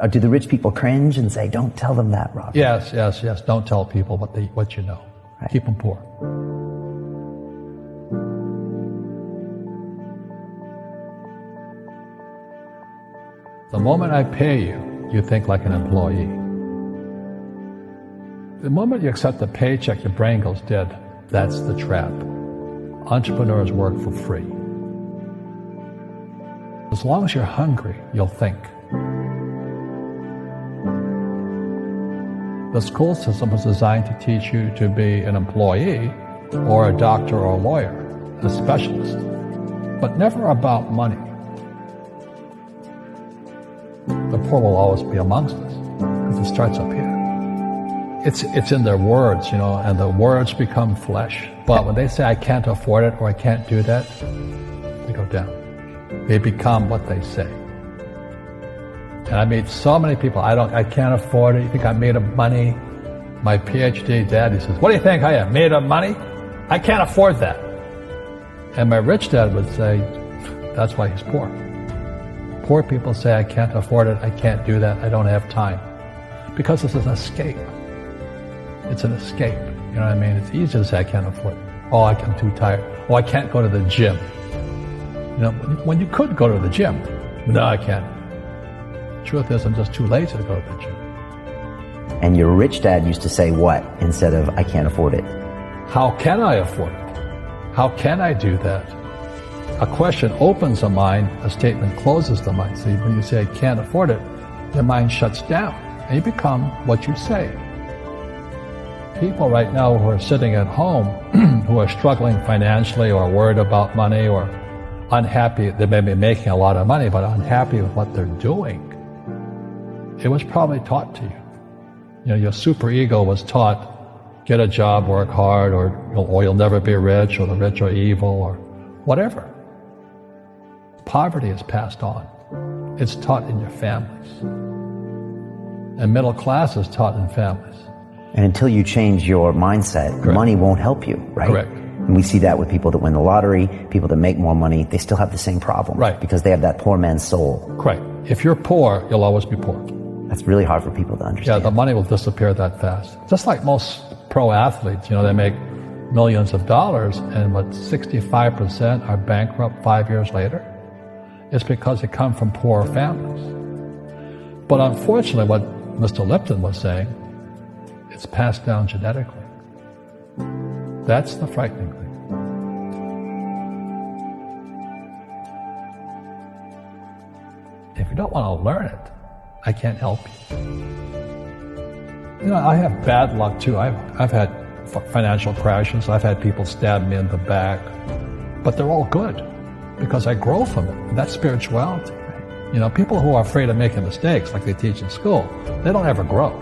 Or do the rich people cringe and say, don't tell them that, Rob? Yes. Don't tell people what you know. Right. Keep them poor. The moment I pay you, you think like an employee. The moment you accept a paycheck, your brain goes dead. That's the trap. Entrepreneurs work for free. As long as you're hungry, you'll think. The school system was designed to teach you to be an employee or a doctor or a lawyer, a specialist, but never about money. The poor will always be amongst us because it starts up here. It's in their words, and the words become flesh. But when they say, I can't afford it or I can't do that, they go down. They become what they say. And I meet so many people, I can't afford it. You think I'm made of money? My PhD dad, he says, what do you think I am, made of money? I can't afford that. And my rich dad would say, that's why he's poor. Poor people say, I can't afford it, I can't do that, I don't have time. Because this is an escape. It's an escape. You know what I mean? It's easy to say, I can't afford it. Oh, I'm too tired. Oh, I can't go to the gym. When you could go to the gym. No, I can't. Truth is, I'm just too lazy to go to the gym. And your rich dad used to say what instead of, I can't afford it? How can I afford it? How can I do that? A question opens the mind, a statement closes the mind. So when you say, I can't afford it, your mind shuts down, and you become what you say. People right now who are sitting at home, who are struggling financially or worried about money or unhappy, they may be making a lot of money, but unhappy with what they're doing. It was probably taught to you. Your superego was taught, get a job, work hard, or you'll never be rich, or the rich are evil, or whatever. Poverty is passed on. It's taught in your families. And middle class is taught in families. And until you change your mindset, Correct. Money won't help you, right? Correct. And we see that with people that win the lottery, people that make more money, they still have the same problem. Right. Because they have that poor man's soul. Right. If you're poor, you'll always be poor. That's really hard for people to understand. Yeah, the money will disappear that fast. Just like most pro athletes, they make millions of dollars, and 65% are bankrupt 5 years later. It's because they come from poor families. But unfortunately, what Mr. Lipton was saying, it's passed down genetically. That's the frightening thing. If you don't want to learn it, I can't help you. I have bad luck too. I've had financial crashes. I've had people stab me in the back. But they're all good because I grow from it. That's spirituality. People who are afraid of making mistakes, like they teach in school, they don't ever grow.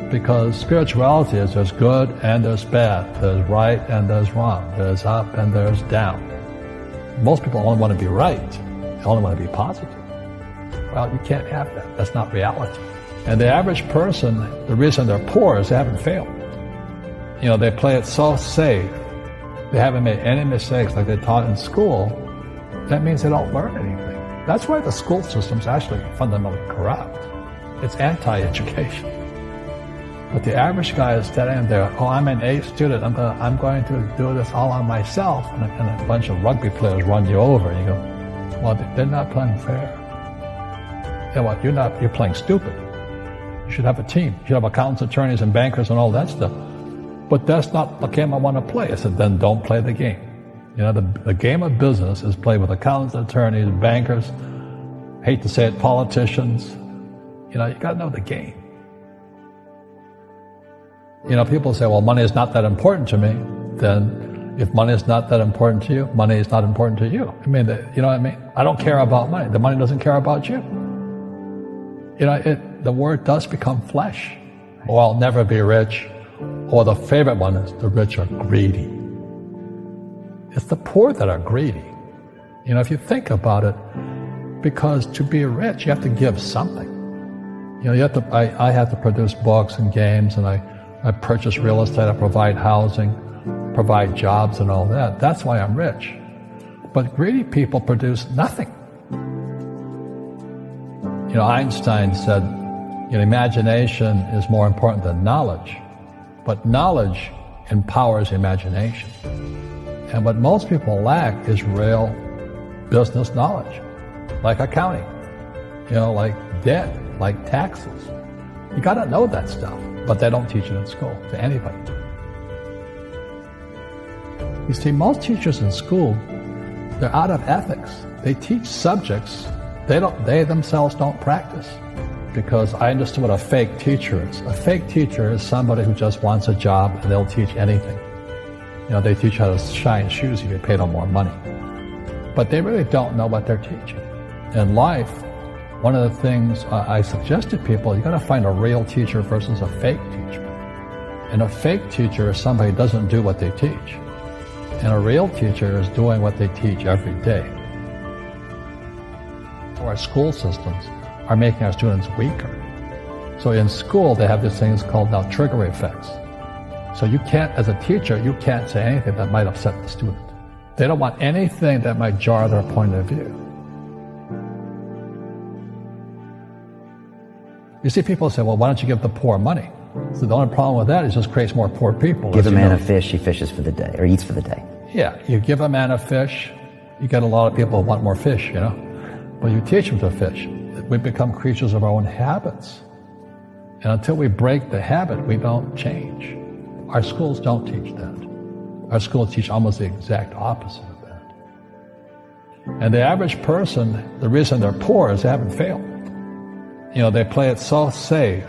Because spirituality is there's good and there's bad. There's right and there's wrong. There's up and there's down. Most people only want to be right. They only want to be positive. Well, you can't have that. That's not reality. And the average person, the reason they're poor is they haven't failed. They play it so safe. They haven't made any mistakes like they taught in school. That means they don't learn anything. That's why the school system's actually fundamentally corrupt. It's anti-education. But the average guy is standing there, I'm an A student, I'm going to do this all on myself, and a bunch of rugby players run you over, and you go, well, they're not playing fair. Yeah, well, you're playing stupid. You should have a team. You should have accountants, attorneys, and bankers, and all that stuff. But that's not the game I want to play. I said, then don't play the game. The game of business is played with accountants, attorneys, bankers, hate to say it, politicians. You got to know the game. People say, well, money is not that important to me. Then if money is not that important to you, money is not important to you. You know what I mean? I don't care about money. The money doesn't care about you. The word does become flesh. Oh, I'll never be rich. Or the favorite one is the rich are greedy. It's the poor that are greedy. If you think about it, because to be rich, you have to give something. I have to produce books and games, and I purchase real estate, I provide housing, provide jobs and all that. That's why I'm rich. But greedy people produce nothing. You know, Einstein said, you know, imagination is more important than knowledge, but knowledge empowers imagination. And what most people lack is real business knowledge, like accounting, you know, like debt, like taxes. You got to know that stuff, but they don't teach it in school to anybody. You see, most teachers in school, they're out of ethics. They teach subjects they themselves don't practice. Because I understood what a fake teacher is. A fake teacher is somebody who just wants a job and they'll teach anything. You know, they teach how to shine shoes if you pay them more money. But they really don't know what they're teaching. In life, one of the things I suggest to people, you got to find a real teacher versus a fake teacher. And a fake teacher is somebody who doesn't do what they teach. And a real teacher is doing what they teach every day. Our school systems are making our students weaker. So in school, they have these things called now trigger effects. So you can't, as a teacher, you can't say anything that might upset the student. They don't want anything that might jar their point of view. You see, people say, well, why don't you give the poor money? So the only problem with that is it just creates more poor people. Give a man a fish, he fishes for the day, or eats for the day. Yeah, you give a man a fish, you get a lot of people who want more fish, you know. But you teach them to fish. We become creatures of our own habits. And until we break the habit, we don't change. Our schools don't teach that. Our schools teach almost the exact opposite of that. And the average person, the reason they're poor is they haven't failed. You know, they play it so safe.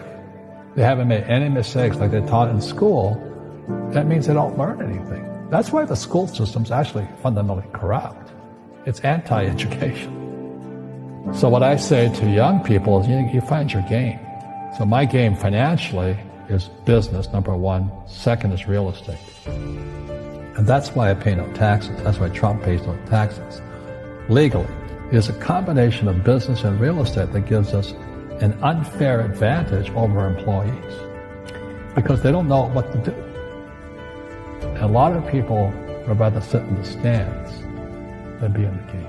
They haven't made any mistakes like they're taught in school. That means they don't learn anything. That's why the school system's actually fundamentally corrupt. It's anti-education. So what I say to young people is you find your game. So my game financially is business, number one. Second is real estate. And that's why I pay no taxes. That's why Trump pays no taxes. Legally, it is a combination of business and real estate that gives us an unfair advantage over employees because they don't know what to do. And a lot of people would rather sit in the stands than be in the game.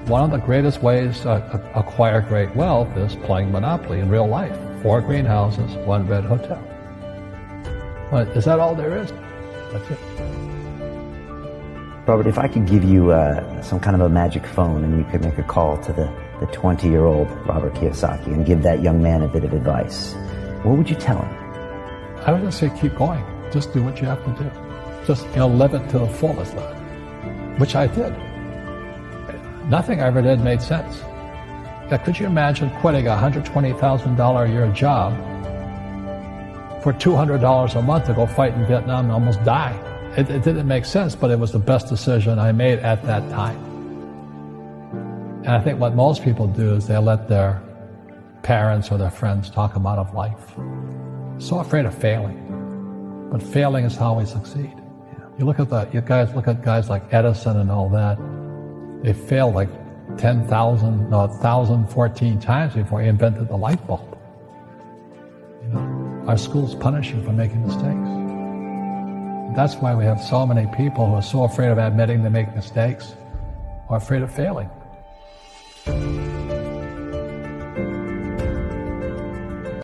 One of the greatest ways to acquire great wealth is playing Monopoly in real life. 4 greenhouses, 1 red hotel. But is that all there is? That's it. Robert, if I could give you some kind of a magic phone and you could make a call to the 20-year-old Robert Kiyosaki and give that young man a bit of advice, what would you tell him? I would just say keep going. Just do what you have to do. Just, live it to the fullest, which I did. Nothing I ever did made sense. Now, could you imagine quitting a $120,000 a year job for $200 a month to go fight in Vietnam and almost die? It didn't make sense, but it was the best decision I made at that time. And I think what most people do is they let their parents or their friends talk them out of life. So afraid of failing. But failing is how we succeed. You look at guys like Edison and all that. They failed like 1,014 times before he invented the light bulb. Our schools punish you for making mistakes. That's why we have so many people who are so afraid of admitting they make mistakes or afraid of failing.